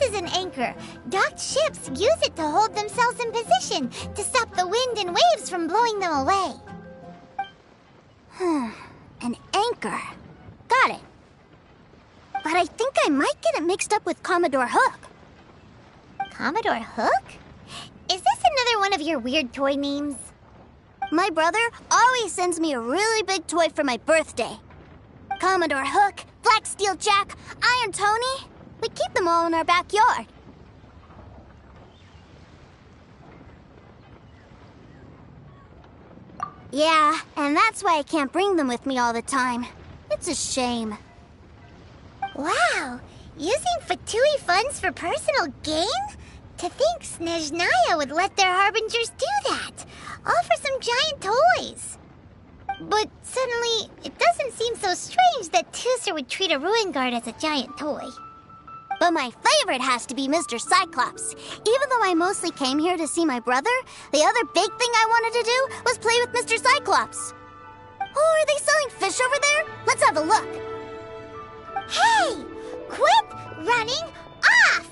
is an anchor. Docked ships use it to hold themselves in position, to stop the wind and waves from blowing them away. An anchor. Got it. But I think I might get it mixed up with Commodore Hook. Commodore Hook? Is this another one of your weird toy names? My brother always sends me a really big toy for my birthday. Commodore Hook, Black Steel Jack, Iron Tony. We keep them all in our backyard. Yeah, and that's why I can't bring them with me all the time. It's a shame. Wow! Using Fatui funds for personal gain? To think Snezhnaya would let their harbingers do that! All for some giant toys! But suddenly, it doesn't seem so strange that Tooser would treat a ruin guard as a giant toy. But my favorite has to be Mr. Cyclops. Even though I mostly came here to see my brother, the other big thing I wanted to do was play with Mr. Cyclops. Oh, are they selling fish over there? Let's have a look. Hey! Quit running off!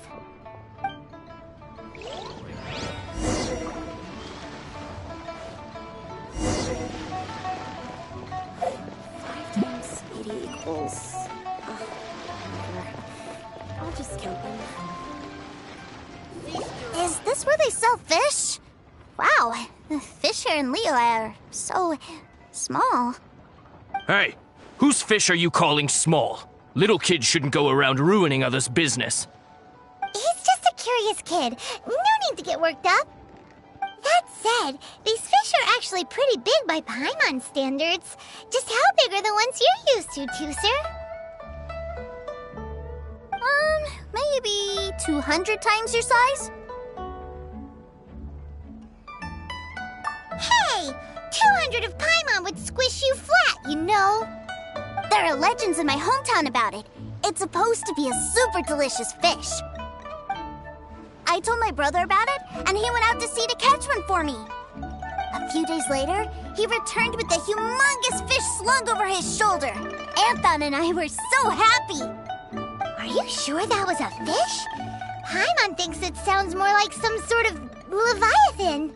I'll just count them. Is this where they sell fish? Wow, the fish here in Leo are so small. Hey, whose fish are you calling small? Little kids shouldn't go around ruining others' business. He's just a curious kid. No need to get worked up. That said, these fish are actually pretty big by Paimon standards. Just how big are the ones you're used to, Tooser? Maybe 200 times your size? Hey! 200 of Paimon would squish you flat, you know. There are legends in my hometown about it. It's supposed to be a super delicious fish. I told my brother about it, and he went out to sea to catch one for me. A few days later, he returned with a humongous fish slung over his shoulder. Anthon and I were so happy. Are you sure that was a fish? Paimon thinks it sounds more like some sort of leviathan.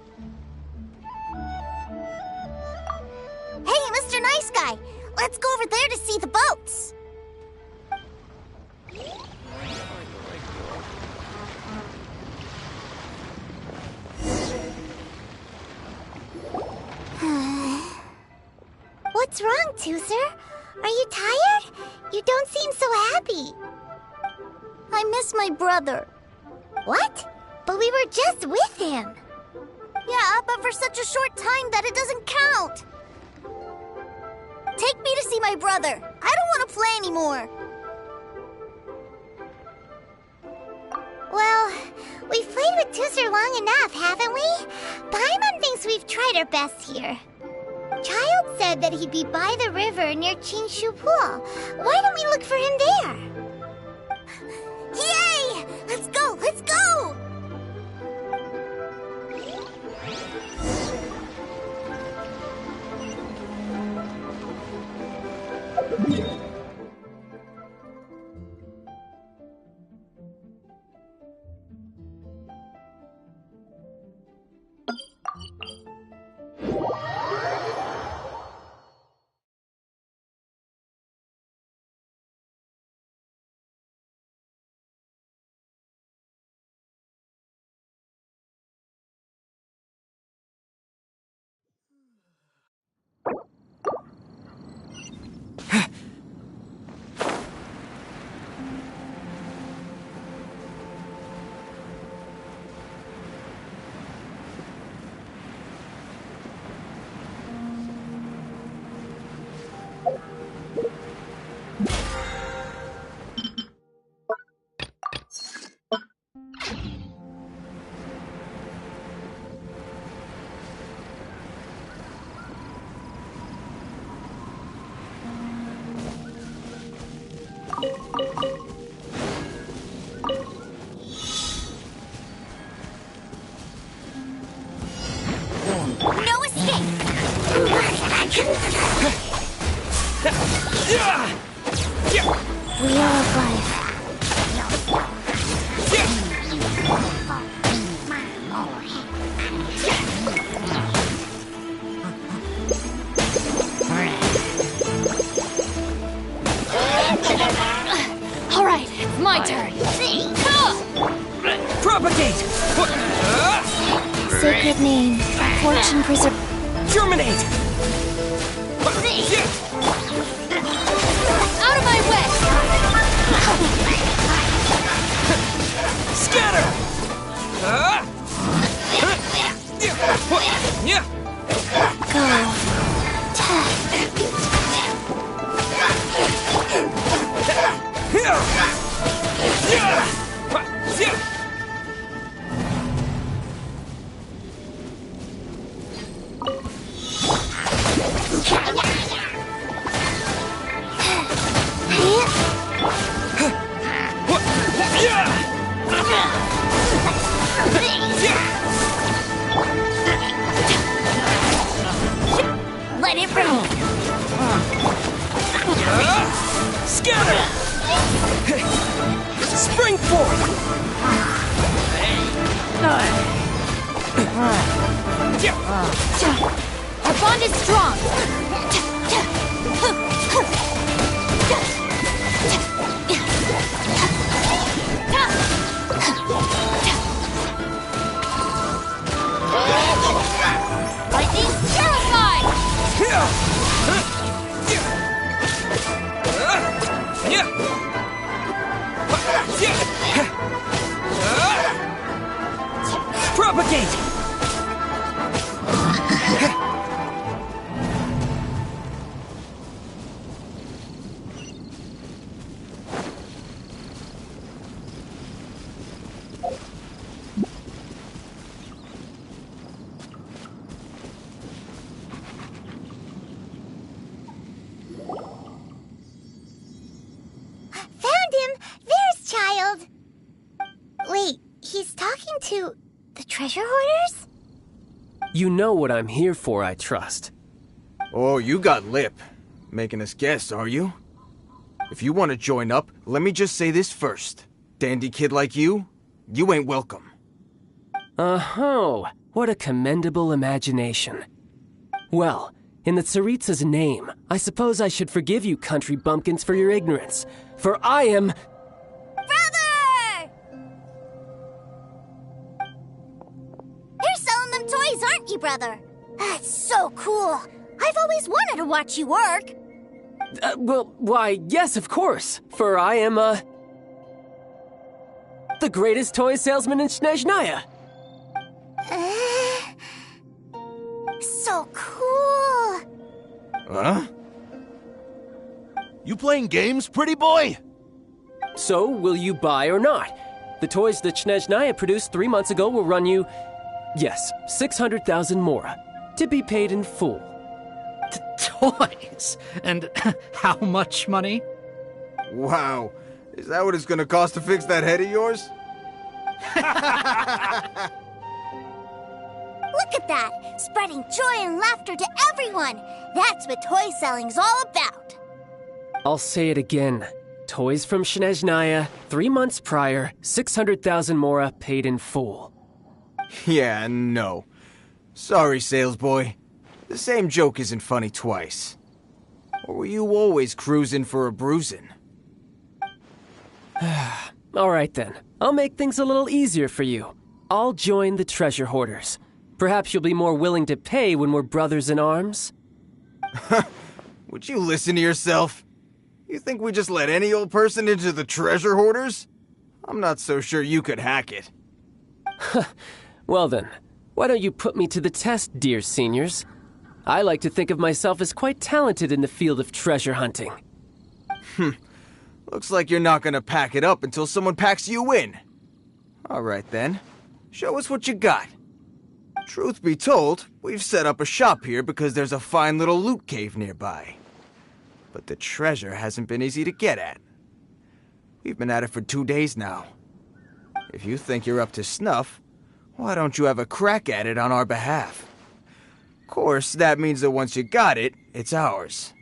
Hey, Mr. Nice Guy, let's go over there to see the boats. What's wrong, Tooser? Are you tired? You don't seem so happy. I miss my brother. What? But we were just with him. Yeah, but for such a short time that it doesn't count. Take me to see my brother. I don't want to play anymore. Well, we've played with Tooser long enough, haven't we? Paimon thinks we've tried our best here. Childe said that he'd be by the river near Chinshu Pool. Why don't we look for him there? Yay! Let's go! Let's go! No escape! Wheel of life. All right, it's my turn. Propagate! Sacred name, fortune preserve. Germinate! Out of my way! Scatter! Let it roll. Scatter! Spring forth! Our bond is strong. Lightning terrified. Propagate! Found him! There's Childe! Wait, he's talking to the treasure hoarders? You know what I'm here for, I trust. Oh, you got lip. Making us guess, are you? If you want to join up, let me just say this first. Dandy kid like you ain't welcome. Oh, what a commendable imagination. Well, in the Tsaritsa's name, I suppose I should forgive you country bumpkins for your ignorance, for I am... Brother! You're selling them toys, aren't you, brother? That's so cool. I've always wanted to watch you work. Well, why, yes, of course, for I am, the greatest toy salesman in Snezhnaya. So cool. Huh? You playing games, pretty boy? So, will you buy or not? The toys that Snezhnaya produced 3 months ago will run you, yes, 600,000 mora, to be paid in full. Toys? And how much money? Wow. Is that what it's gonna cost to fix that head of yours? Look at that! Spreading joy and laughter to everyone! That's what toy selling's all about! I'll say it again. Toys from Snezhnaya, 3 months prior, 600,000 mora paid in full. Yeah, no. Sorry, salesboy. The same joke isn't funny twice. Or were you always cruising for a bruising? All right then, I'll make things a little easier for you. I'll join the treasure hoarders. Perhaps you'll be more willing to pay when we're brothers in arms? Would you listen to yourself? You think we just let any old person into the treasure hoarders? I'm not so sure you could hack it. Well then, why don't you put me to the test, dear seniors? I like to think of myself as quite talented in the field of treasure hunting. Looks like you're not gonna pack it up until someone packs you in. All right then, show us what you got. Truth be told, we've set up a shop here because there's a fine little loot cave nearby. But the treasure hasn't been easy to get at. We've been at it for 2 days now. If you think you're up to snuff, why don't you have a crack at it on our behalf? Of course, that means that once you got it, it's ours.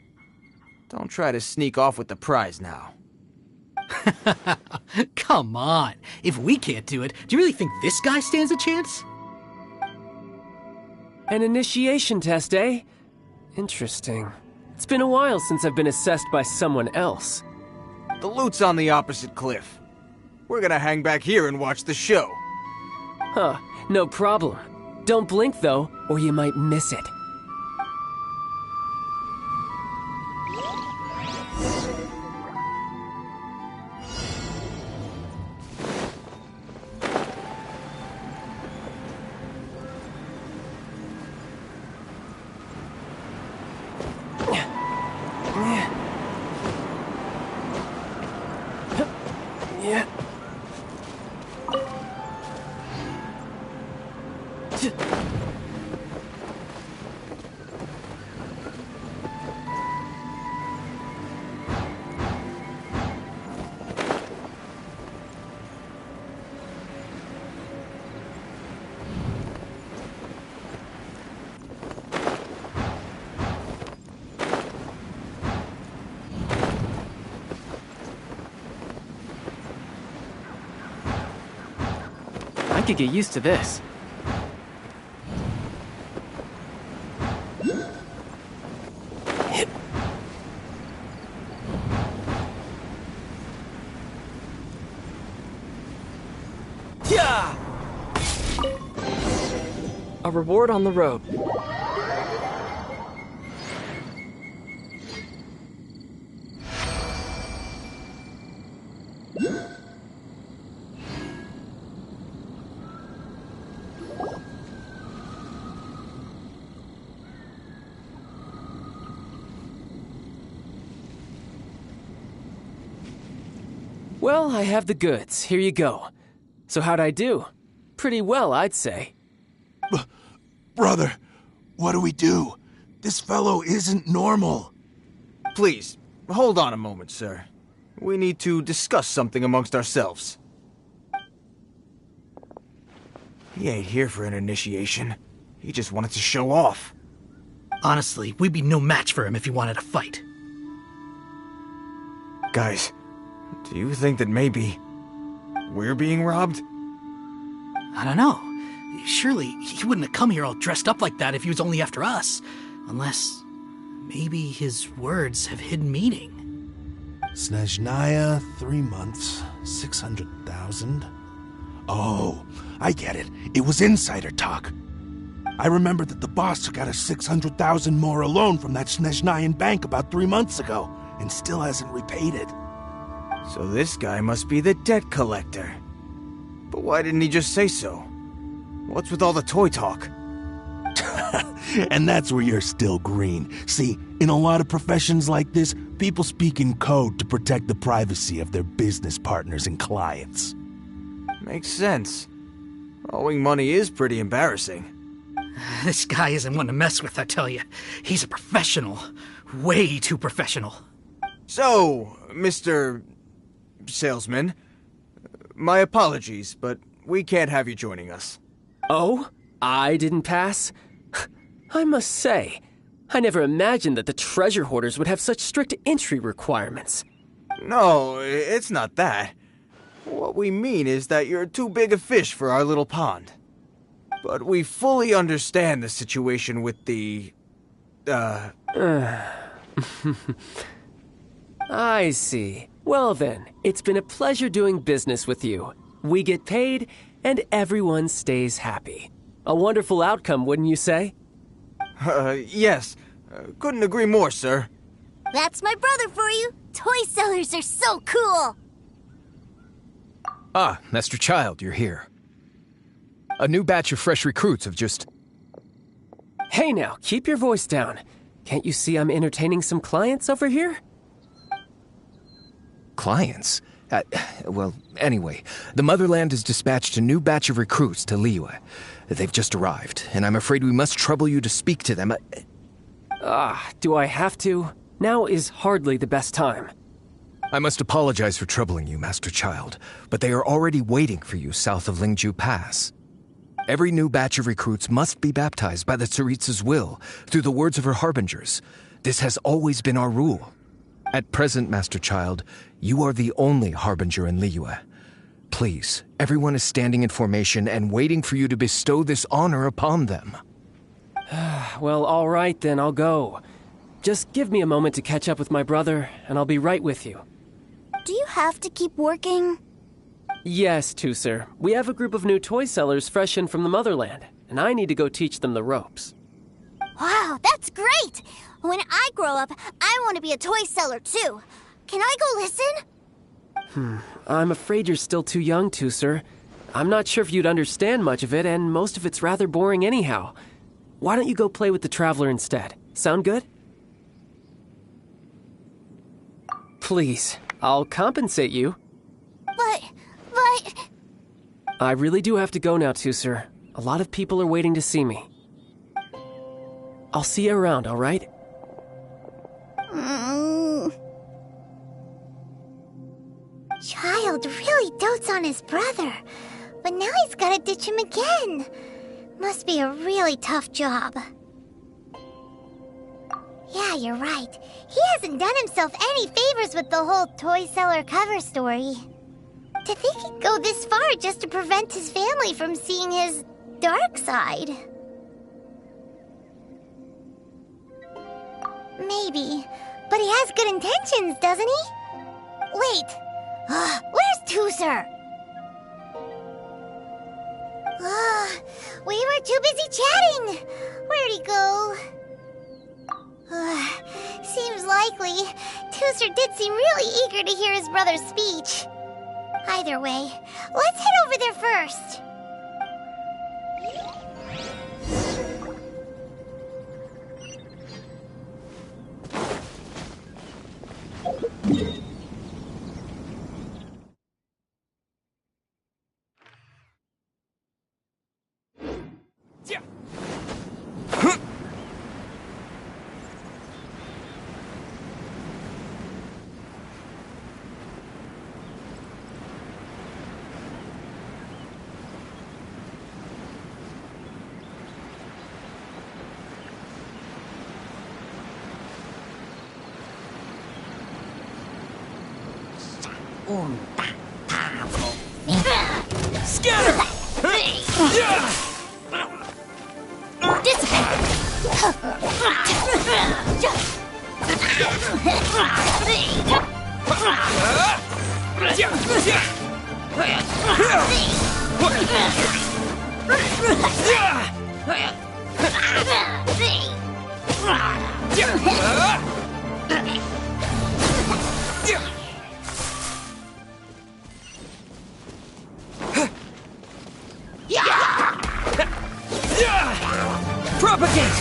Don't try to sneak off with the prize now. Come on. If we can't do it, do you really think this guy stands a chance? An initiation test, eh? Interesting. It's been a while since I've been assessed by someone else. The loot's on the opposite cliff. We're gonna hang back here and watch the show. Huh, no problem. Don't blink, though, or you might miss it. Yeah. I could get used to this. Yeah! A reward on the road. Well, I have the goods. Here you go. So how'd I do? Pretty well, I'd say. Brother, what do we do? This fellow isn't normal. Please, hold on a moment, sir. We need to discuss something amongst ourselves. He ain't here for an initiation. He just wanted to show off. Honestly, we'd be no match for him if he wanted to fight. Guys, do you think that maybe we're being robbed? I don't know. Surely he wouldn't have come here all dressed up like that if he was only after us. Unless maybe his words have hidden meaning. Snezhnaya, 3 months, 600,000. Oh, I get it. It was insider talk. I remember that the boss took out a 600,000 more loan from that Snezhnayan bank about 3 months ago, and still hasn't repaid it. So this guy must be the debt collector. But why didn't he just say so? What's with all the toy talk? And that's where you're still green. See, in a lot of professions like this, people speak in code to protect the privacy of their business partners and clients. Makes sense. Owing money is pretty embarrassing. This guy isn't one to mess with, I tell you. He's a professional. Way too professional. So, Mr. Salesman, my apologies, but we can't have you joining us. Oh? I didn't pass? I must say, I never imagined that the treasure hoarders would have such strict entry requirements. No, it's not that. What we mean is that you're too big a fish for our little pond. But we fully understand the situation with the, I see. Well then, it's been a pleasure doing business with you. We get paid, and everyone stays happy. A wonderful outcome, wouldn't you say? Yes. Couldn't agree more, sir. That's my brother for you. Toy sellers are so cool. Ah, Master Childe, you're here. A new batch of fresh recruits have just... Hey now, keep your voice down. Can't you see I'm entertaining some clients over here? Clients? Well, anyway, the Motherland has dispatched a new batch of recruits to Liyue. They've just arrived, and I'm afraid we must trouble you to speak to them. Do I have to? Now is hardly the best time. I must apologize for troubling you, Master Childe, but they are already waiting for you south of Lingju Pass. Every new batch of recruits must be baptized by the Tsaritsa's will, through the words of her harbingers. This has always been our rule. At present, Master Childe, you are the only harbinger in Liyue. Please, everyone is standing in formation and waiting for you to bestow this honor upon them. Well, all right then, I'll go. Just give me a moment to catch up with my brother, and I'll be right with you. Do you have to keep working? Yes, Tusser. We have a group of new toy sellers fresh in from the motherland, and I need to go teach them the ropes. Wow, that's great! When I grow up, I want to be a toy seller too. Can I go listen? I'm afraid you're still too young, Tusser. I'm not sure if you'd understand much of it, and most of it's rather boring anyhow. Why don't you go play with the Traveler instead? Sound good? Please, I'll compensate you. But... I really do have to go now, Tusser. A lot of people are waiting to see me. I'll see you around, all right? Childe really dotes on his brother, but now he's gotta ditch him again. Must be a really tough job. Yeah, you're right. He hasn't done himself any favors with the whole toy seller cover story. To think he'd go this far just to prevent his family from seeing his dark side. Maybe, but he has good intentions, doesn't he? Wait, where's Tusser? We were too busy chatting. Where'd he go? Seems likely. Tusser did seem really eager to hear his brother's speech. Either way, let's head over there first. Scatter! Propagate!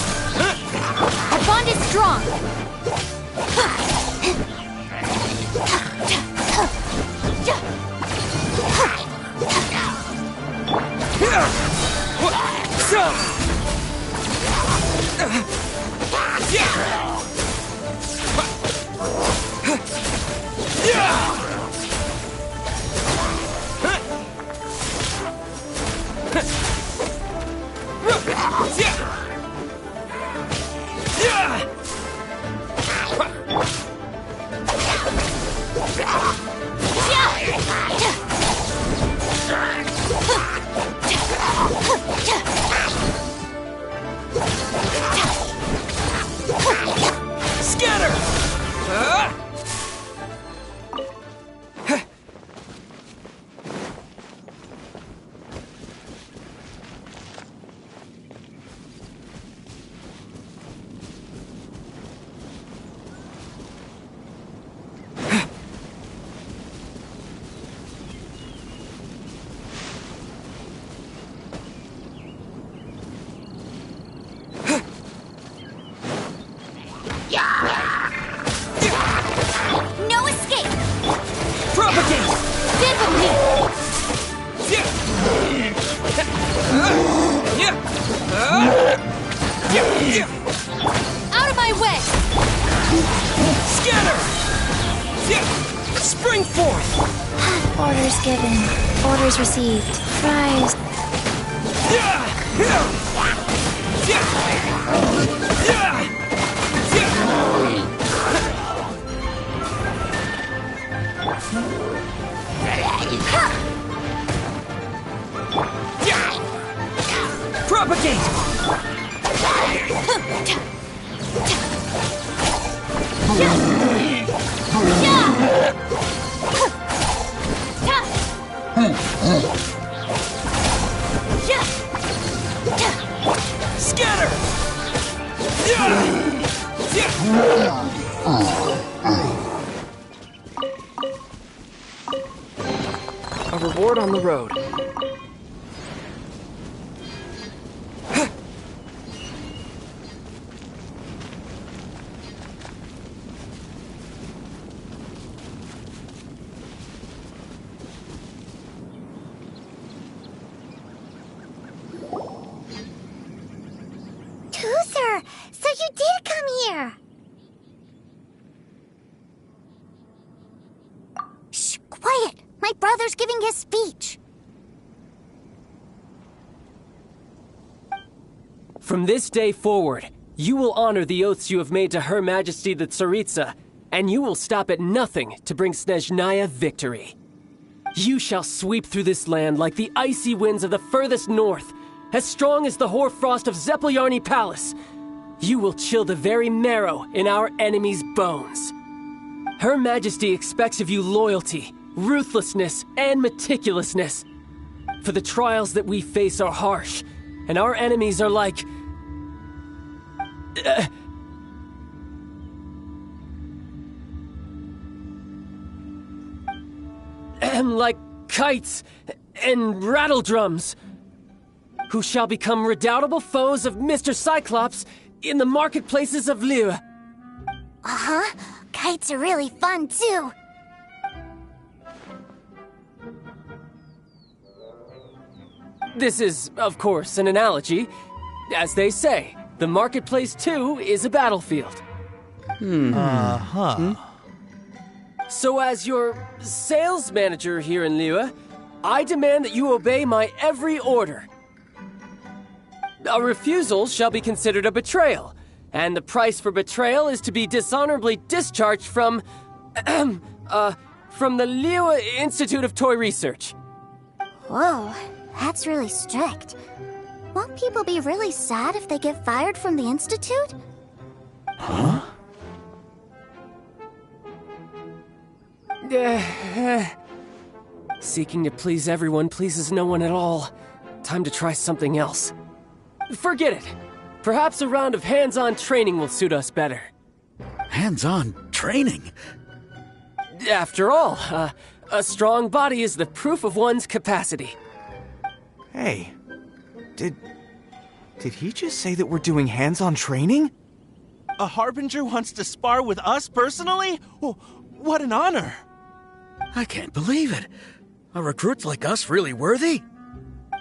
Our bond is strong! No escape! Propagate! Stand with me! Out of my way! Scatter! Spring forth! Orders given. Orders received. Rise. Propagate! A reward on the road. Tooser, so you did come here. Shh, quiet! My brother's giving his speech. From this day forward, you will honor the oaths you have made to Her Majesty the Tsaritsa, and you will stop at nothing to bring Snezhnaya victory. You shall sweep through this land like the icy winds of the furthest north, as strong as the hoarfrost of Zepelyarny Palace. You will chill the very marrow in our enemies' bones. Her Majesty expects of you loyalty, ruthlessness, and meticulousness. For the trials that we face are harsh, and our enemies are like... like kites and rattledrums, who shall become redoubtable foes of Mr. Cyclops in the marketplaces of Liyue. Uh-huh. Kites are really fun, too. This is, of course, an analogy. As they say, the marketplace, too, is a battlefield. So as your sales manager here in Liyue, I demand that you obey my every order. A refusal shall be considered a betrayal, and the price for betrayal is to be dishonorably discharged from the Liyue Institute of Toy Research. Whoa, that's really strict. Won't people be really sad if they get fired from the Institute? Huh? Seeking to please everyone pleases no one at all. Time to try something else. Forget it. Perhaps a round of hands-on training will suit us better. Hands-on training? After all, a strong body is the proof of one's capacity. Hey, did he just say that we're doing hands-on training? A Harbinger wants to spar with us personally? Oh, what an honor! I can't believe it. Are recruits like us really worthy?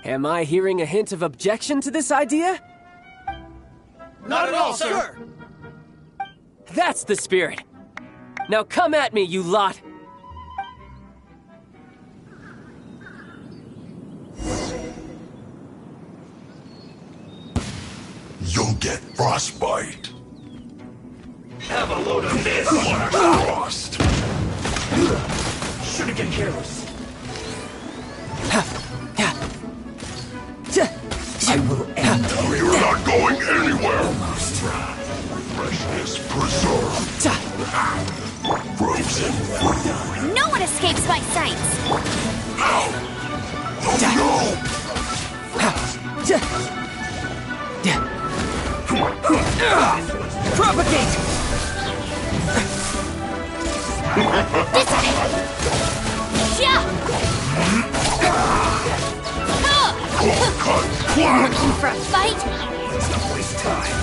Am I hearing a hint of objection to this idea? Not at all, sir! That's the spirit. Now come at me, you lot! You'll get frostbite. Have a load of this! Frost! Should've been careless. I will end you. You're not going anywhere. Almost. Freshness preserved. Frozen food. No one escapes my sights! Ow! Oh Propagate! This way! Looking for a fight? Let's not waste time.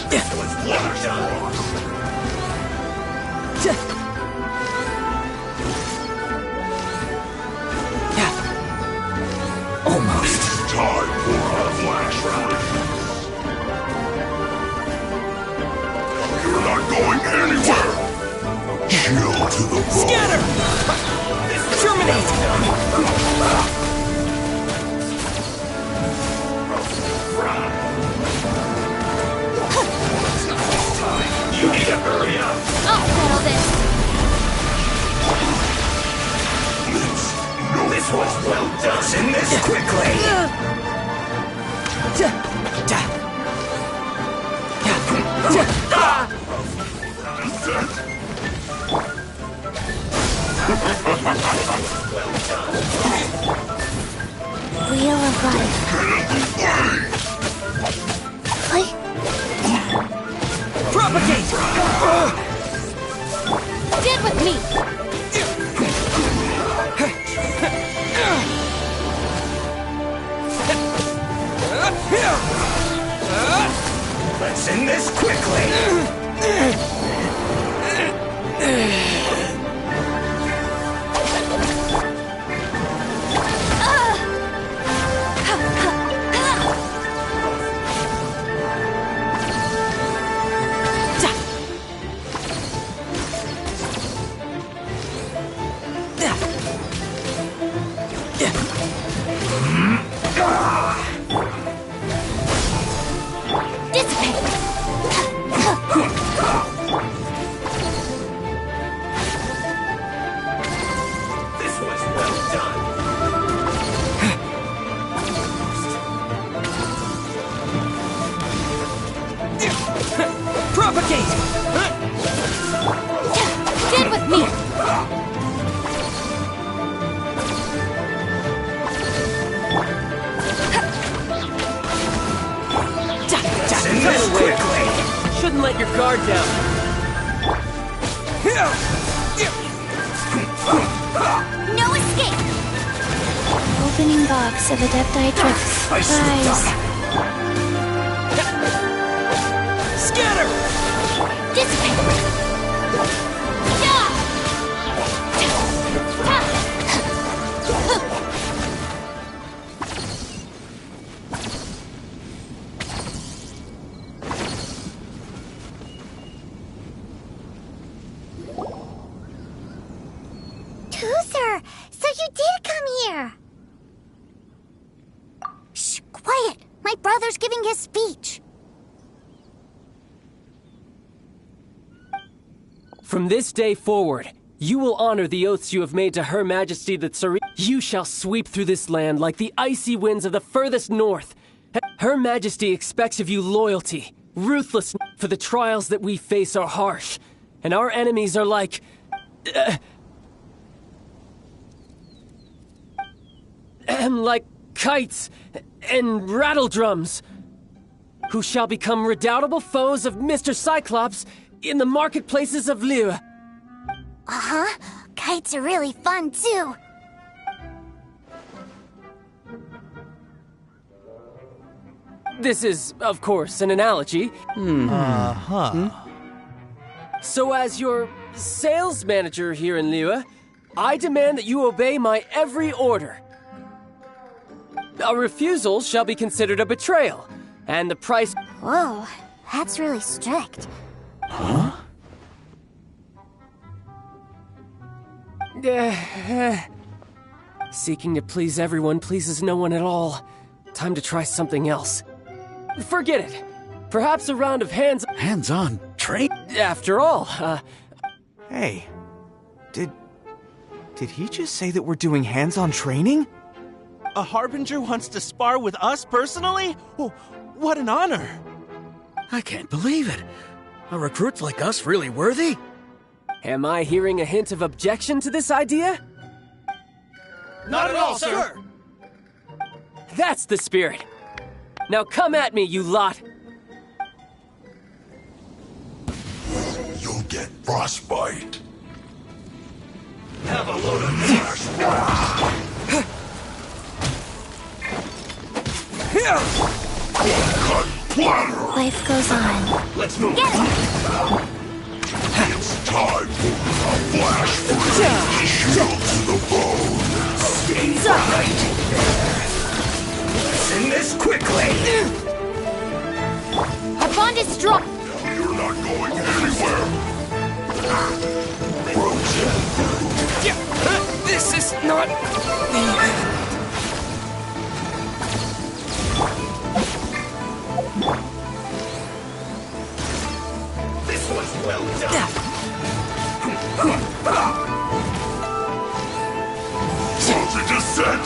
This one's water shot. Almost. It's time for a flash ride. You're not going anywhere. Chill to the bone. Scatter! Terminate! You need to hurry up. I'll settle this. This was well done. In this quickly. Wheel of Life. Propagate! Get with me! Let's end this quickly! Propagate! Get with me! This quickly! Shouldn't let your guard down. No escape! Opening box of Adepti Drift. Rise. Scatter! Dissipate! Tooser, so you did come here. Shh, quiet! My brother's giving his speech. From this day forward, you will honor the oaths you have made to Her Majesty the Tsari. You shall sweep through this land like the icy winds of the furthest north. Her Majesty expects of you loyalty, ruthlessness, for the trials that we face are harsh, and our enemies are like... like kites and rattle drums, who shall become redoubtable foes of Mr. Cyclops in the marketplaces of Liyue. Uh-huh. Kites are really fun, too. This is, of course, an analogy. So as your sales manager here in Liyue, I demand that you obey my every order. A refusal shall be considered a betrayal, and the price... Whoa, that's really strict. Huh? Seeking to please everyone pleases no one at all. Time to try something else. Forget it. Perhaps a round of Hands-on train? After all, Hey, did he just say that we're doing hands-on training? A Harbinger wants to spar with us personally? Oh, what an honor! I can't believe it. Are recruits like us really worthy? Am I hearing a hint of objection to this idea? Not at all, sir! That's the spirit. Now come at me, you lot. You'll get frostbite. Have a load of flash! Life goes on. Let's move! It's time for a flash freeze. Shield to the bone. Stay right there! Let's end this quickly! Our bond is strong! Now you're not going anywhere. Frozen. This is not the end. This was well done! Frozen descent.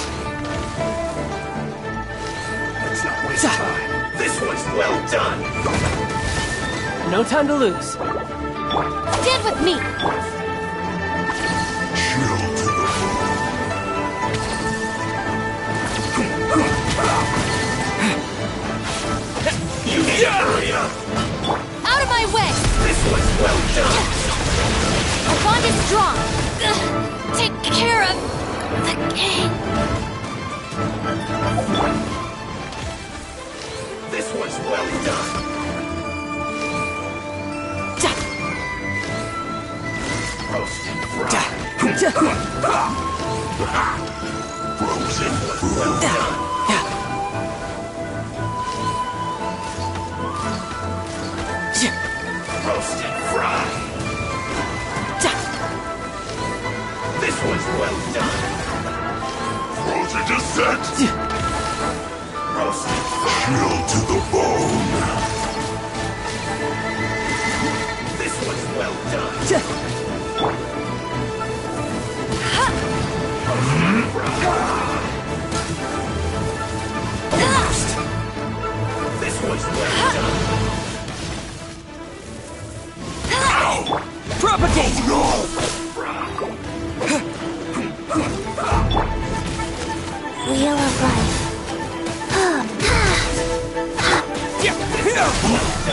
Let's not waste time. This one's well done! No time to lose. Stand with me! Shield to the You need to hurry up! Out of my way! strong! Take care of the gang. This one's well done. Roast and fry. Frozen was well done. Roast and fry. This one's well done. Frozen to set. Roast and fry. Chilled to the bone. This one's well done. Roast. This one's well done. Propagate! Oh, no! Wheel of life.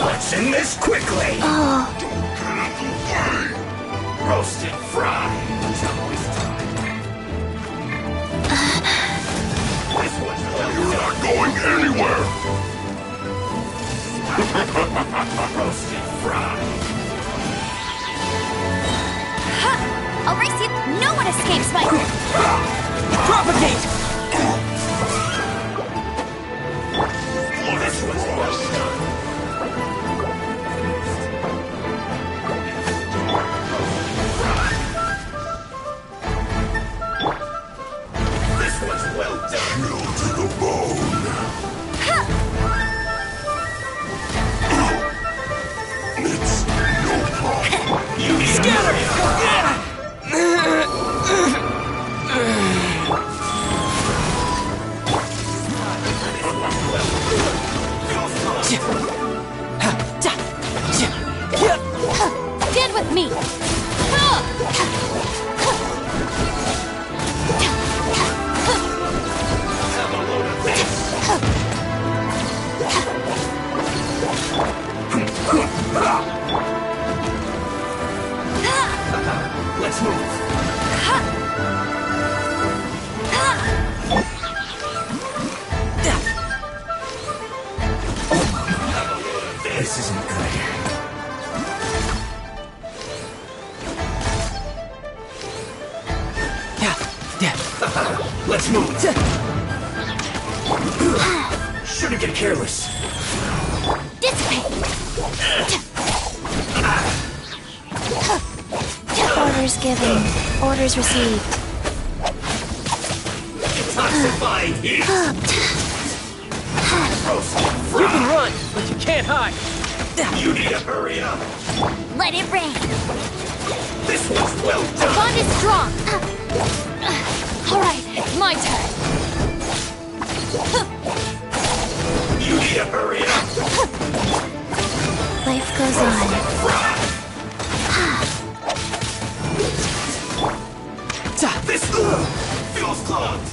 Let's end this quickly! Oh. Don't get in the way! Roast and fry! It's always time. This one's well done. You're not going anywhere! Roast and fry! I'll race you. No one escapes my... Propagate! This one's well done. This one's well done. Chilled to the bone. It's no problem. You Scatter! Stand with me! Have a load of this. Let's move. This isn't good. Let's move. Shouldn't get careless. Dissipate! Orders given. Orders received. Detoxifying heat. Roast and You fry. can run, but you can't hide. You need to hurry up. Let it rain. This one's well The done. bond is strong! Alright, it's my turn. You need to hurry up. Life goes Roast on. and fry. This feels clogged.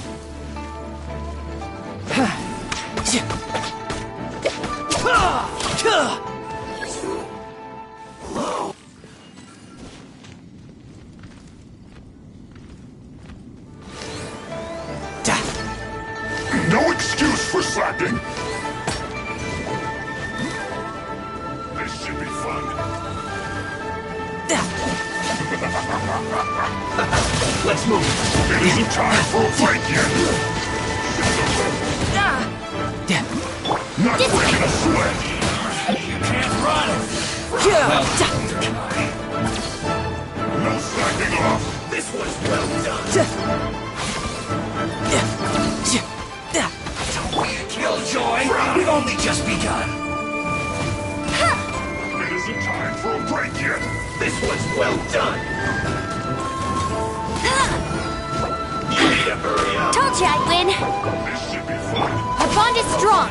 No excuse for slacking. This should be fun. Let's move. It isn't time for a break yet. Not breaking a sweat. You can't run. No slacking off. This was well done. Don't be a killjoy. We've only just begun. It isn't time for a break yet. This was well done. You need to hurry up. Told you I'd win. This should be fun. Our bond is strong!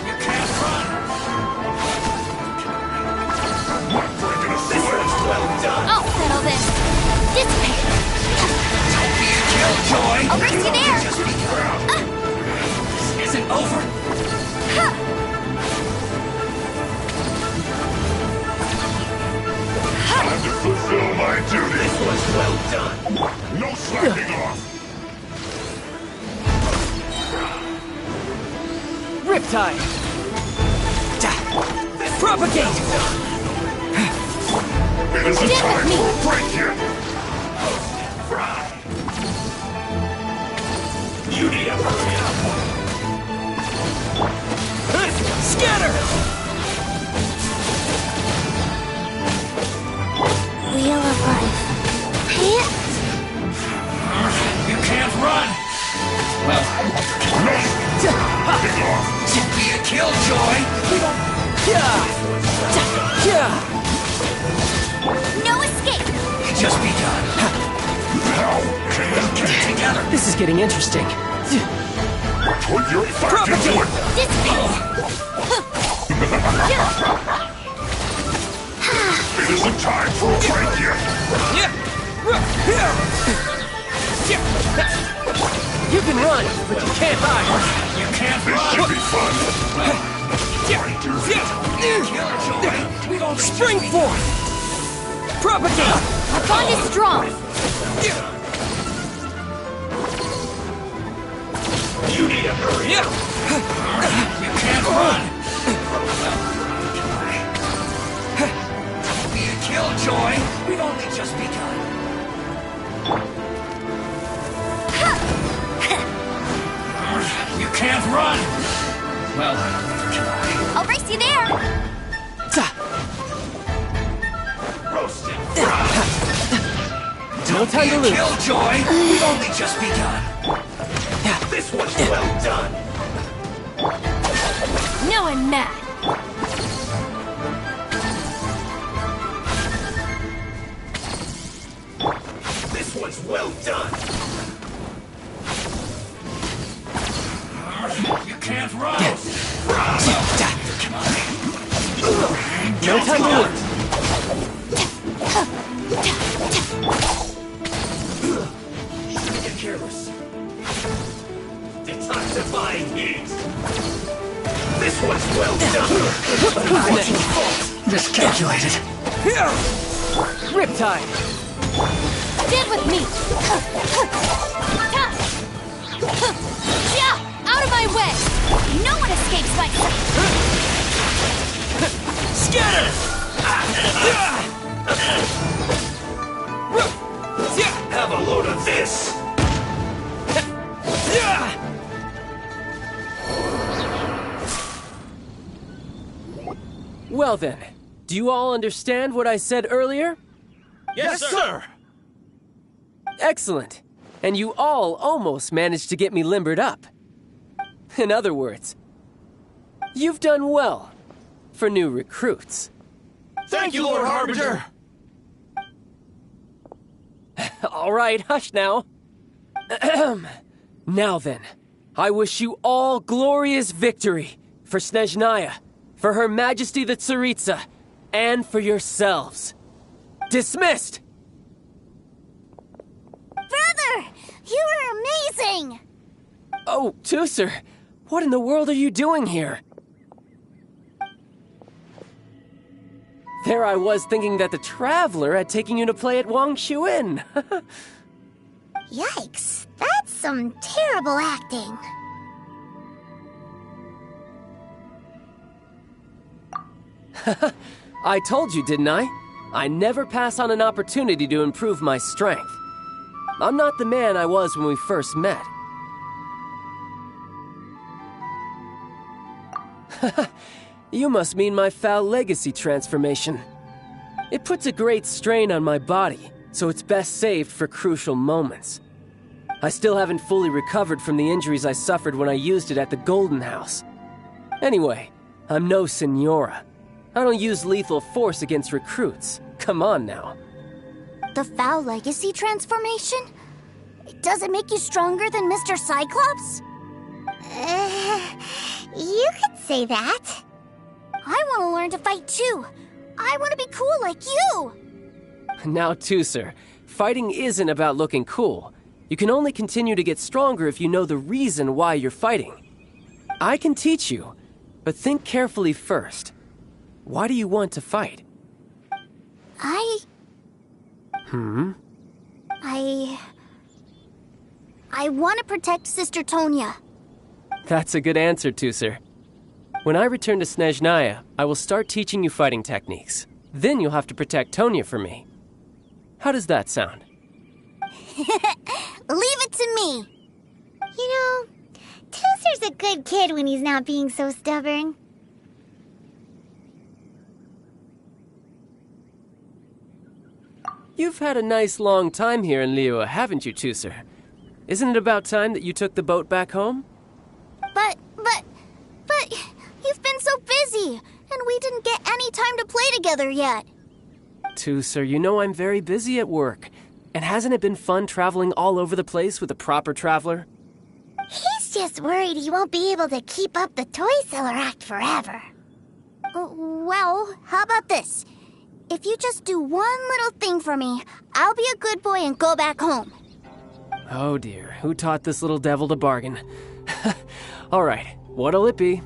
You can't run. Not breaking a sweat. This one's well done. I'll settle this! Dissipate! Don't be a killjoy. I'll race you there. Just be proud. This isn't over. my duty. This was well done. No slacking off. Riptide! Propagate! It isn't time for a break yet. Fry. You need a hurry up. Scatter! Wheel of life. You can't run. Well, be a killjoy. No escape! Just be done. Now, can you get it together? This is getting interesting. Put your back into it. Dissipate! It isn't time for a break yet. You can run, but you can't hide. You can't run. This should be fun. Spring forth! Propagate! Our bond is strong! You need to hurry up. You can't run. Be a killjoy. We've only just begun. You can't run. Well, I'll race you there! roasted. No time to lose. Killjoy. We've only just begun. This was well done. Now I'm mad. This was well done. You can't run. No time to lose. Get careless. Detoxifying heat. This was well done. Miscalculated. Riptide! Stand with me. Out of my way. No one escapes my sight! Scatter! Have a load of this. Well then, do you all understand what I said earlier? Yes, sir! Excellent. And you all almost managed to get me limbered up. In other words, you've done well for new recruits. Thank you, Lord Harbinger! All right, hush now. Now then, I wish you all glorious victory for Snezhnaya, for Her Majesty the Tsaritsa, and for yourselves. Dismissed! Brother! You are amazing! Oh, Tusser, what in the world are you doing here? There I was thinking that the Traveler had taken you to play at Wang Xuan. Yikes, that's some terrible acting. I told you, didn't I? I never pass on an opportunity to improve my strength. I'm not the man I was when we first met. You must mean my foul legacy transformation. It puts a great strain on my body, so it's best saved for crucial moments. I still haven't fully recovered from the injuries I suffered when I used it at the Golden House. Anyway, I'm no Senora. I don't use lethal force against recruits. Come on now. The foul legacy transformation? Does it make you stronger than Mr. Cyclops? You could say that. I want to learn to fight too. I want to be cool like you. Now, Tusser, fighting isn't about looking cool. You can only continue to get stronger if you know the reason why you're fighting. I can teach you, but think carefully first. Why do you want to fight? I want to protect Sister Tonya. That's a good answer, Tusser. When I return to Snezhnaya, I will start teaching you fighting techniques. Then you'll have to protect Tonya for me. How does that sound? Leave it to me. You know, Tusser's a good kid when he's not being so stubborn. You've had a nice long time here in Liyue, haven't you, Tusser? Isn't it about time that you took the boat back home? But you've been so busy, and we didn't get any time to play together yet. Tusser, you know I'm very busy at work. And hasn't it been fun traveling all over the place with a proper traveler? He's just worried he won't be able to keep up the toy seller act forever. Well, how about this? If you just do one little thing for me, I'll be a good boy and go back home. Oh dear, who taught this little devil to bargain? All right, what'll it be?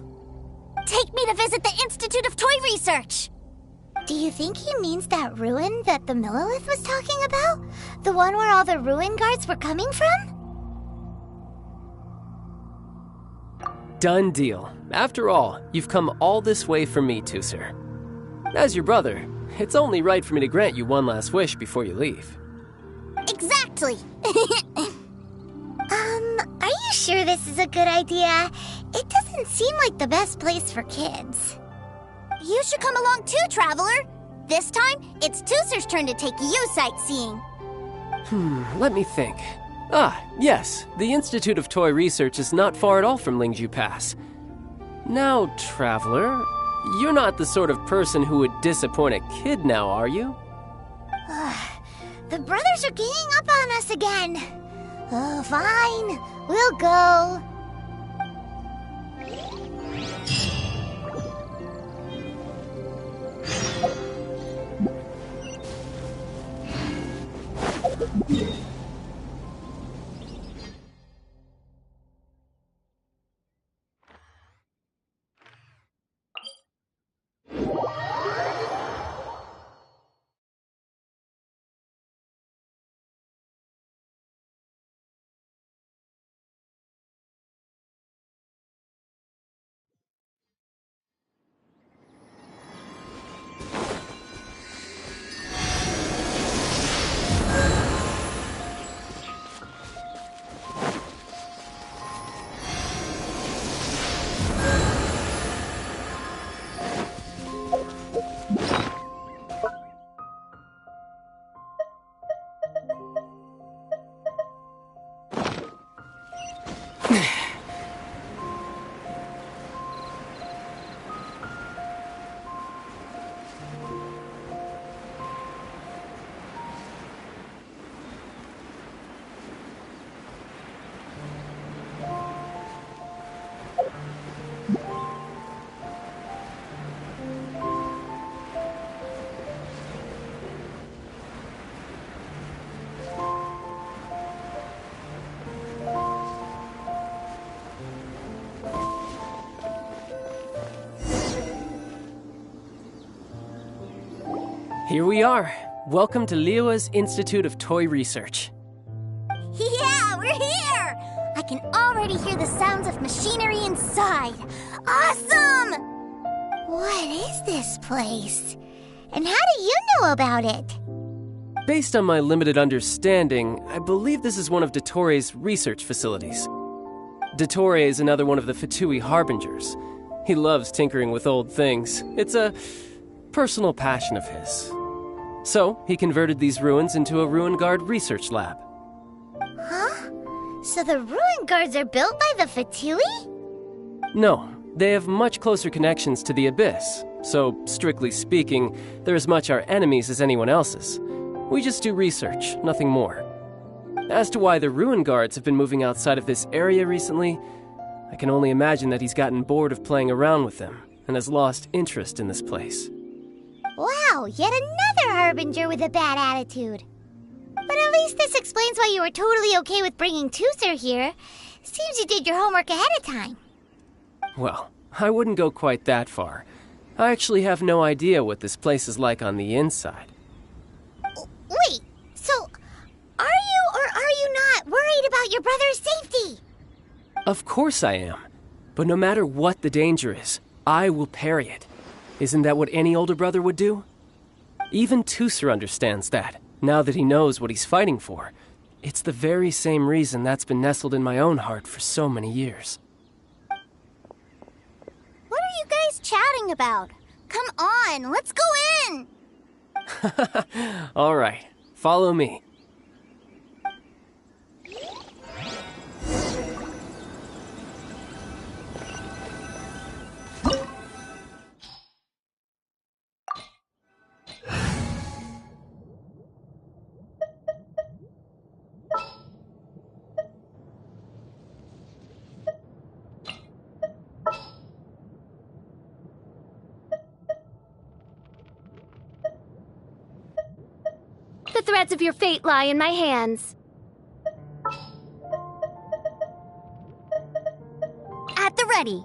Take me to visit the Institute of Toy Research. Do you think he means that ruin that the Millilith was talking about? The one where all the ruin guards were coming from? Done deal. After all, you've come all this way for me, Tusser. As your brother, it's only right for me to grant you one last wish before you leave. Exactly. Are you sure this is a good idea? It doesn't seem like the best place for kids. You should come along too, Traveler. This time, it's Tusser's turn to take you sightseeing. Let me think. Ah, yes, the Institute of Toy Research is not far at all from Lingju Pass. Now, Traveler, you're not the sort of person who would disappoint a kid now, are you? The brothers are ganging up on us again. Oh, fine. We'll go. Here we are. Welcome to Liyue's Institute of Toy Research. Yeah, we're here! I can already hear the sounds of machinery inside. Awesome! What is this place? And how do you know about it? Based on my limited understanding, I believe this is one of Dottore research facilities. Dottore is another one of the Fatui Harbingers. He loves tinkering with old things. It's a personal passion of his. So, he converted these ruins into a Ruin Guard research lab. Huh? So the ruin guards are built by the Fatui? No, they have much closer connections to the Abyss. So, strictly speaking, they're as much our enemies as anyone else's. We just do research, nothing more. As to why the Ruin Guards have been moving outside of this area recently, I can only imagine that he's gotten bored of playing around with them and has lost interest in this place. Wow, yet another Harbinger with a bad attitude. But at least this explains why you were totally okay with bringing Tusser here. Seems you did your homework ahead of time. Well, I wouldn't go quite that far. I actually have no idea what this place is like on the inside. Wait, so worried about your brother's safety. Of course I am. But no matter what the danger is, I will parry it. Isn't that what any older brother would do? Even Tooser understands that, now that he knows what he's fighting for. It's the very same reason that's been nestled in my own heart for so many years. What are you guys chatting about? Come on, let's go in! All right, follow me. The threads of your fate lie in my hands. At the ready.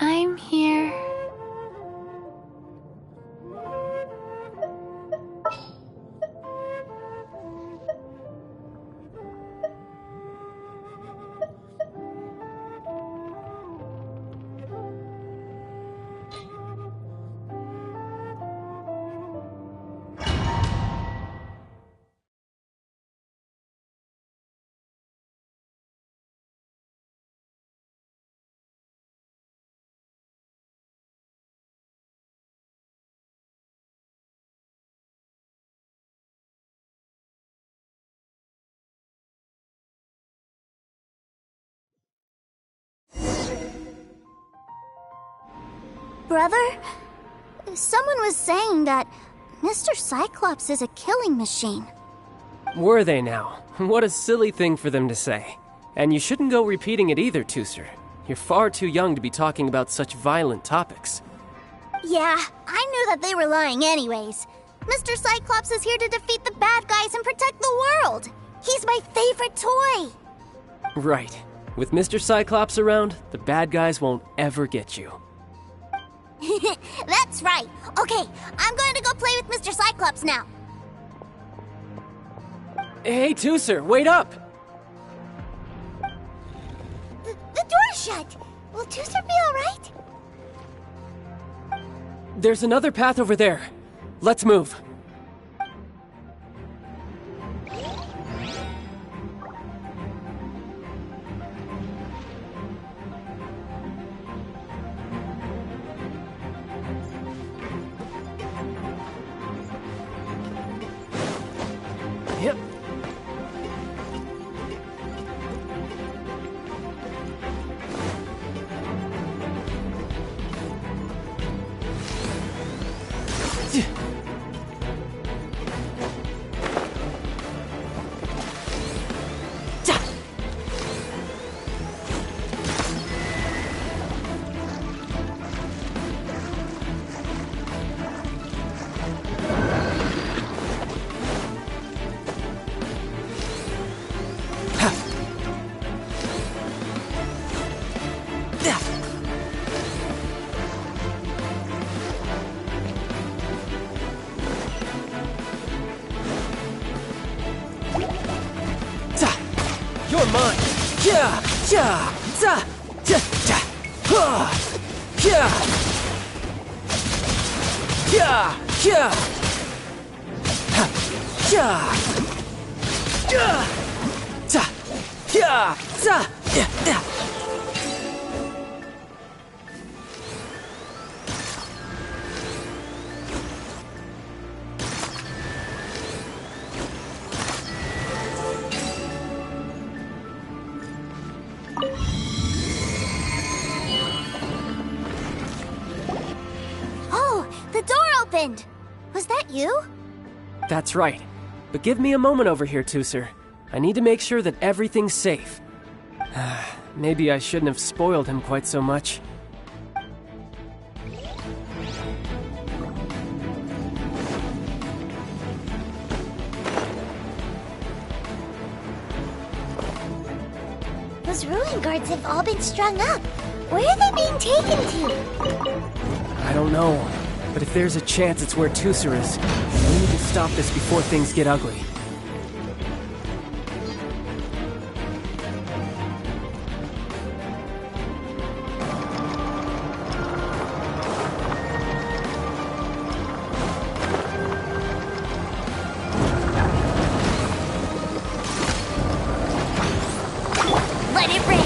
I'm here. Brother, someone was saying that Mr. Cyclops is a killing machine. Were they now? What a silly thing for them to say. And you shouldn't go repeating it either, Tooser. You're far too young to be talking about such violent topics. Yeah, I knew that they were lying anyways. Mr. Cyclops is here to defeat the bad guys and protect the world. He's my favorite toy. Right. With Mr. Cyclops around, the bad guys won't ever get you. That's right. Okay, I'm going to go play with Mr. Cyclops now. Hey, Tooser, wait up! The door's shut. Will Tooser be alright? There's another path over there. Let's move. Yep. You're mine! Yeah! Yeah! Za! Ja! Ja! Ha! Yeah! Yeah! Yeah! Ha! Yeah! Yeah! Za! Yeah! Za! Yeah! Yeah! Was that you? That's right. But give me a moment over here, Tooser. I need to make sure that everything's safe. Maybe I shouldn't have spoiled him quite so much. Those ruin guards have all been strung up. Where are they being taken to? I don't know. but if there's a chance it's where Tusser is, we need to stop this before things get ugly. Let it rain!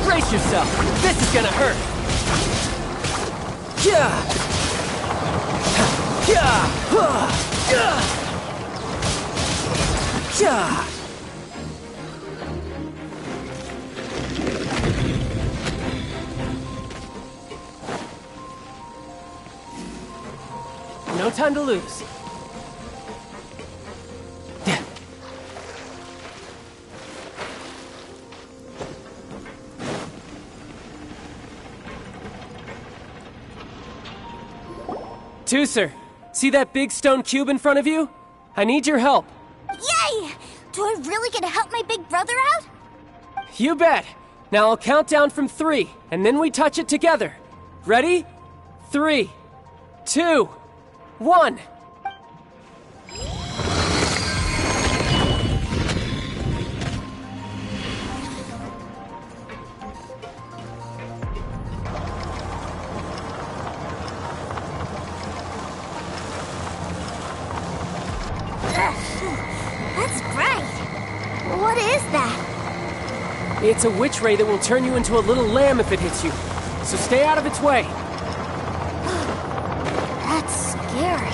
Brace yourself! This is gonna hurt! No time to lose. Tusser, see that big stone cube in front of you? I need your help. Yay! Do I really get to help my big brother out? You bet. Now I'll count down from 3, and then we touch it together. Ready? 3, 2, 1. That's bright. What is that? It's a witch ray that will turn you into a little lamb if it hits you. So stay out of its way. That's scary.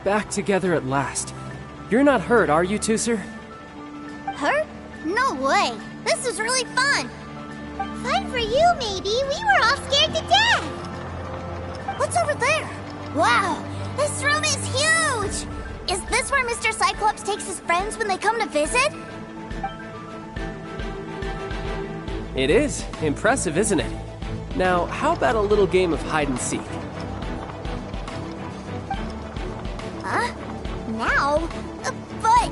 Back together at last. You're not hurt, are you, Tusser? Hurt? No way. This was really fun. Fun for you, maybe. We were all scared to death. What's over there? Wow, this room is huge. Is this where Mr. Cyclops takes his friends when they come to visit? It is. Impressive, isn't it? Now, how about a little game of hide and seek? Huh? Now? But...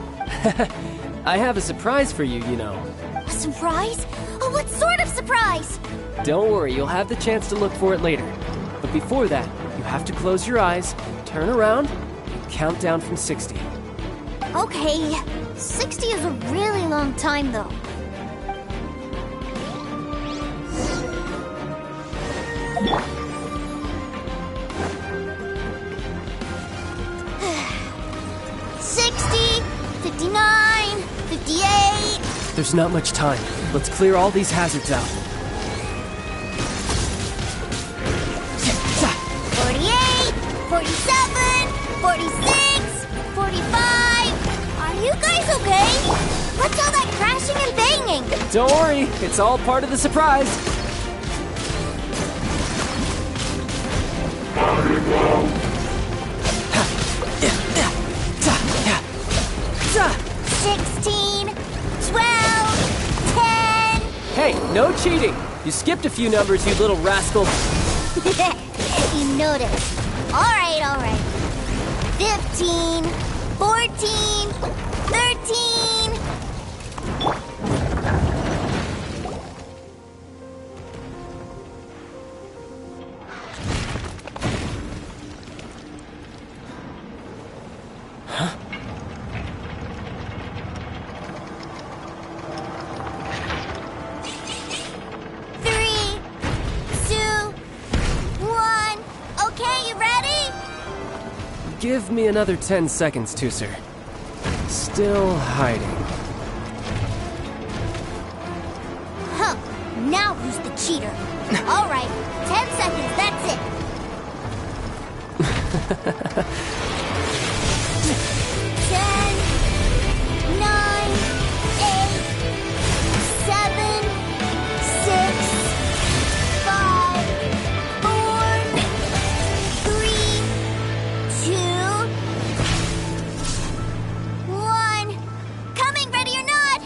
I have a surprise for you, you know. A surprise? Oh, what sort of surprise? Don't worry, you'll have the chance to look for it later. But before that, you have to close your eyes, turn around, and count down from 60. Okay, 60 is a really long time, though. There's not much time. Let's clear all these hazards out. 48, 47, 46, 45, Don't worry, it's all part of the surprise. $16, $12, $10. Hey, no cheating. You skipped a few numbers, you little rascal. You noticed. All right. 15, 14, 13. Huh? Give me another 10 seconds, Tooser. Still hiding. Huh. Now who's the cheater? All right. 10 seconds, that's it. 10, 9, 8, 7, 6, 5, 4, 3, 2, 1. Coming, ready or not.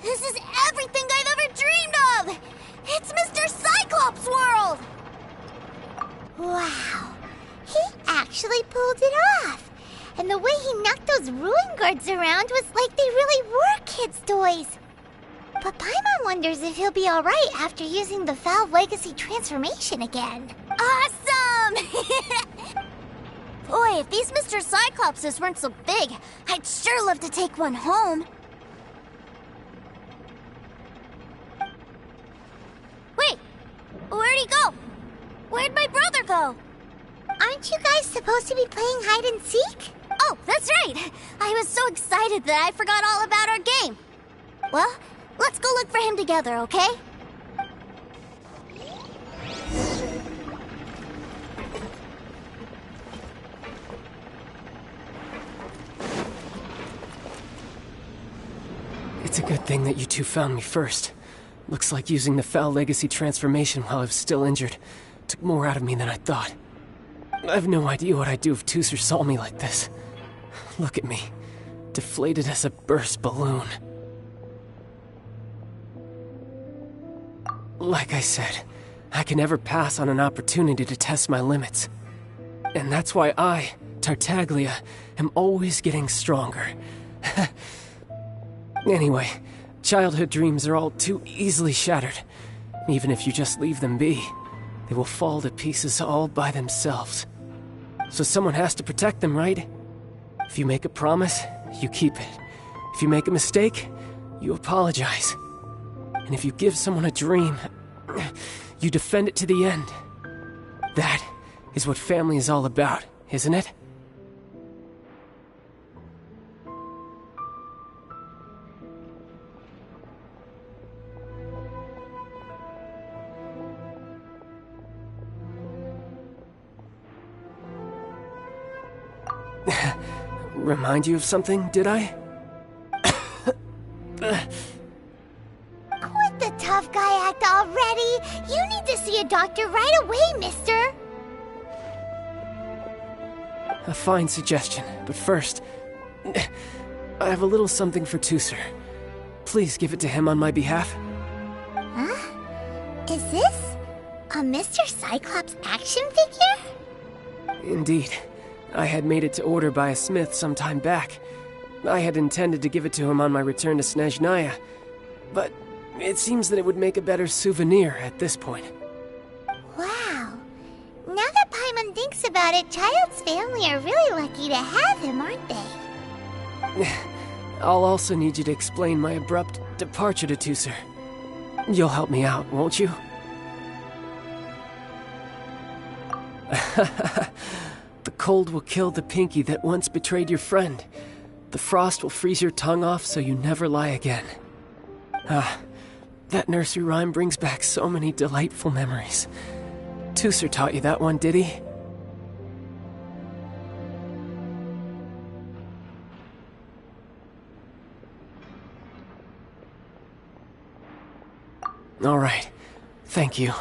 This is everything I've ever dreamed of! It's Mr. Cyclops' world! Wow, he actually pulled it off. And the way he knocked those ruin guards around was like they really were kids' toys. But Paimon wonders if he'll be alright after using the Valve Legacy transformation again. Awesome! Boy, if these Mr. Cyclopses weren't so big, I'd sure love to take one home. Wait, where'd he go? Where'd my brother go? Aren't you guys supposed to be playing hide and seek? Oh, that's right! I was so excited that I forgot all about our game. Well, let's go look for him together, okay? It's a good thing that you two found me first. Looks like using the Foul Legacy transformation while I was still injured took more out of me than I thought. I have no idea what I'd do if Tooser saw me like this. Look at me, deflated as a burst balloon. Like I said, I can never pass on an opportunity to test my limits. And that's why I, Tartaglia, am always getting stronger. Anyway, childhood dreams are all too easily shattered. Even if you just leave them be, they will fall to pieces all by themselves. So someone has to protect them, right? If you make a promise, you keep it. If you make a mistake, you apologize. And if you give someone a dream, you defend it to the end. That is what family is all about, isn't it? Remind you of something, did I? Quit the tough guy act already! You need to see a doctor right away, mister! A fine suggestion, but first, I have a little something for Tooser. Please give it to him on my behalf. Huh? Is this a Mr. Cyclops action figure? Indeed. I had made it to order by a smith some time back. I had intended to give it to him on my return to Snezhnaya, but it seems that it would make a better souvenir at this point. Wow. Now that Paimon thinks about it, Childe's family are really lucky to have him, aren't they? I'll also need you to explain my abrupt departure to Tooser. You'll help me out, won't you? The cold will kill the pinky that once betrayed your friend, The frost will freeze your tongue off so you never lie again. Ah, that nursery rhyme brings back so many delightful memories. Tooser taught you that one, did he? All right. Thank you.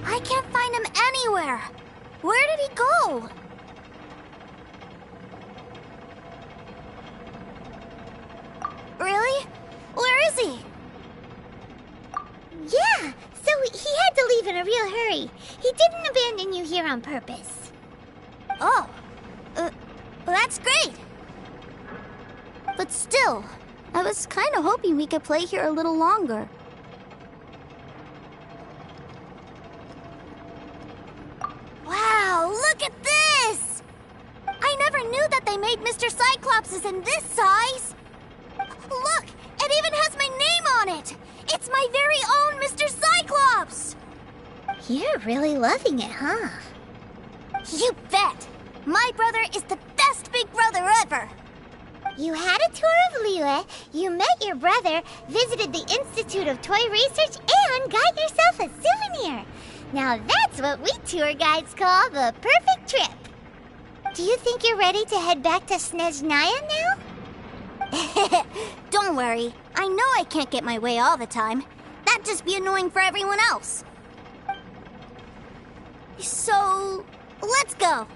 I can't find him anywhere. Where did he go? Really? Where is he? Yeah, so he had to leave in a real hurry. He didn't abandon you here on purpose. Oh, that's great. But still, I was kind of hoping we could play here a little longer. Wow, look at this! I never knew that they made Mr. Cyclopses in this size. Look, it even has my name on it. It's my very own Mr. Cyclops! You're really loving it, huh? You bet! My brother is the best big brother ever! You had a tour of Liyue, you met your brother, visited the Institute of Toy Research, and got yourself a souvenir. Now that's what we tour guides call the perfect trip. Do you think you're ready to head back to Snezhnaya now? Don't worry. I know I can't get my way all the time. That'd just be annoying for everyone else. So, let's go.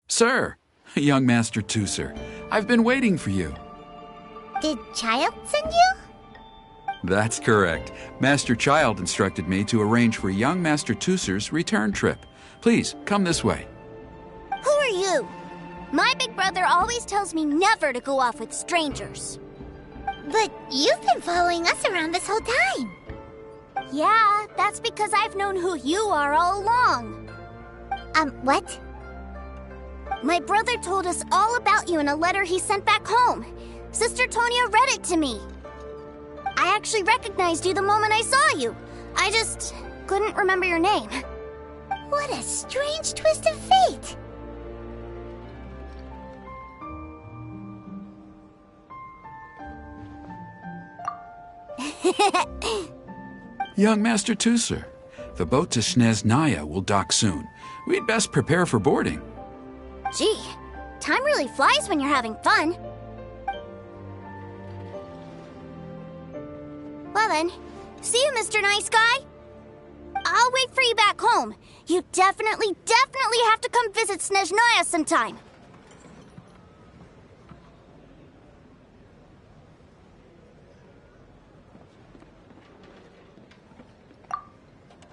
Sir, young Master Tooser, I've been waiting for you. Did Childe send you? That's correct. Master Childe instructed me to arrange for young Master Tusser's return trip. Please, come this way. Who are you? My big brother always tells me never to go off with strangers. But you've been following us around this whole time. Yeah, that's because I've known who you are all along. What? My brother told us all about you in a letter he sent back home. Sister Tonya read it to me. I actually recognized you the moment I saw you. I just couldn't remember your name. What a strange twist of fate. Young Master Tusser, the boat to Snezhnaya will dock soon. We'd best prepare for boarding. Gee, time really flies when you're having fun. Well then, see you, Mr. Nice Guy. I'll wait for you back home. You definitely have to come visit Snezhnaya sometime.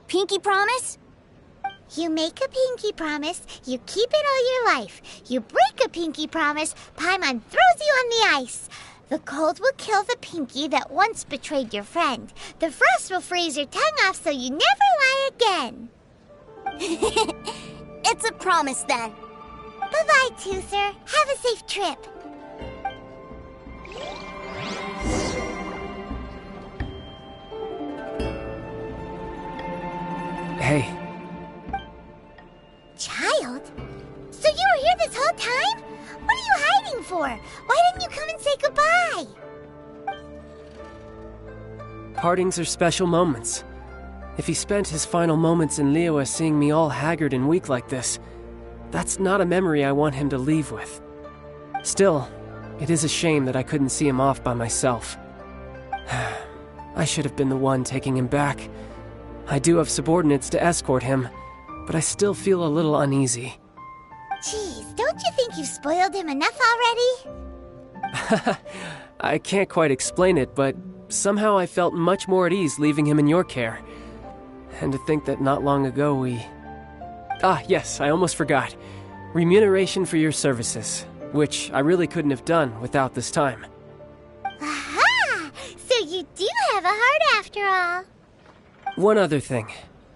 Pinky promise? You make a pinky promise, you keep it all your life. You break a pinky promise, Paimon throws you on the ice. The cold will kill the pinky that once betrayed your friend. The frost will freeze your tongue off so you never lie again. It's a promise then. Bye-bye, Tusser. Have a safe trip. Hey. Childe? So you were here this whole time? What are you hiding for? Why didn't you come and say goodbye? Partings are special moments. If he spent his final moments in Liyue seeing me all haggard and weak like this, that's not a memory I want him to leave with. Still, it is a shame that I couldn't see him off by myself. I should have been the one taking him back. I do have subordinates to escort him, but I still feel a little uneasy. Jeez, don't you think you've spoiled him enough already? I can't quite explain it, but somehow I felt much more at ease leaving him in your care. And to think that not long ago we... Ah, yes, I almost forgot. Remuneration for your services, which I really couldn't have done without this time. Aha! So you do have a heart after all. One other thing.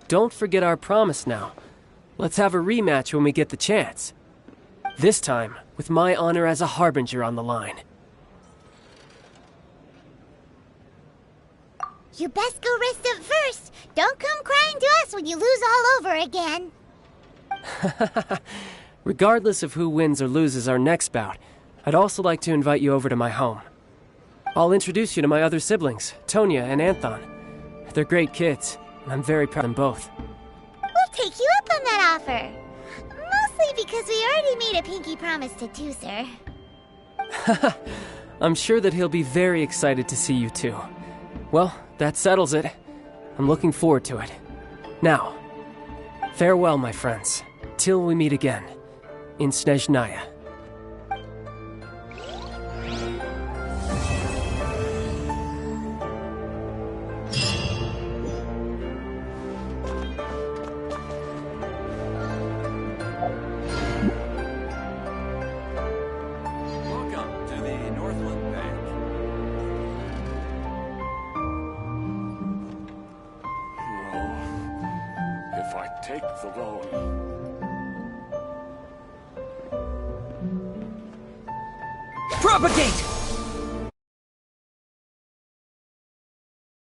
Don't forget our promise now. Let's have a rematch when we get the chance. This time, with my honor as a harbinger on the line. You best go rest up first. Don't come crying to us when you lose all over again. Regardless of who wins or loses our next bout, I'd also like to invite you over to my home. I'll introduce you to my other siblings, Tonya and Anthon. They're great kids, and I'm very proud of them both. We'll take you up on that offer. Mostly because we already made a pinky promise to Tusser. I'm sure that he'll be very excited to see you too. Well, that settles it. I'm looking forward to it. Now, farewell, my friends, till we meet again, in Snezhnaya. Welcome to the Northland Bank. If I take the loan... Propagate!